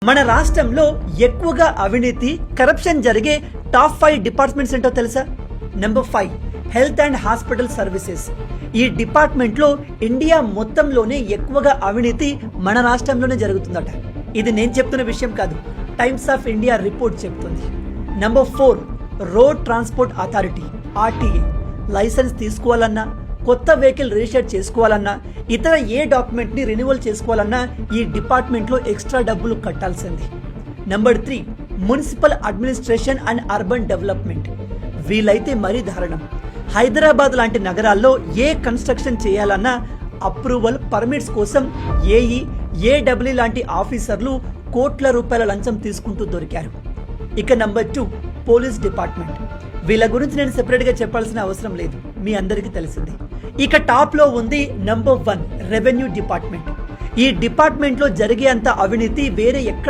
మన రాష్ట్రంలో ఎక్కువగా అవినీతి కరప్షన్ జరిగే టాప్ 5 డిపార్ట్మెంట్స్ ఏంటో తెలుసా? Number 5 health and hospital services. ఈ డిపార్ట్మెంట్ లో ఇండియా మొత్తంలోనే ఎక్కువగా అవినీతి మన రాష్ట్రంలోనే జరుగుతుందట. ఇది నేను చెప్తున్న విషయం కాదు, టైమ్స్ ఆఫ్ ఇండియా రిపోర్ట్ చెప్తుంది. Number 4 road transport authority RTA. Licence తీసుకోవాలన్నా, కొత్త వెహికల్ రిజిస్టర్ చేసుకోవాలన్నా, ఇతర ఏ డాక్యుమెంట్ ని రెన్యువల్ చేసుకోవాలన్నా ఈ డిపార్ట్మెంట్ లో ఎక్స్ట్రా డబ్బులు కట్టాల్సింది. Number 3 municipal administration and urban development. వీలైతే మరీ దారుణం. హైదరాబాద్ లాంటి నగరాల్లో ఏ కన్స్ట్రక్షన్ చేయాలన్నా అప్రూవల్ పర్మిట్స్ కోసం ఏఈ, ఏడబ్ల్యూ లాంటి ఆఫీసర్లు కోట్ల రూపాయల లంచం తీసుకుంటూ దొరికారు. ఇక నెంబర్ 2 పోలీస్ డిపార్ట్మెంట్. వీళ్ళ గురించి నేను సెపరేట్ గా చెప్పాల్సిన అవసరం లేదు, మీ అందరికీ తెలిసిందే. ఇక టాప్ లో ఉంది నెంబర్ 1 రెవెన్యూ డిపార్ట్మెంట్. ఈ డిపార్ట్మెంట్ లో జరిగే అంత అవినీతి వేరే ఎక్కడ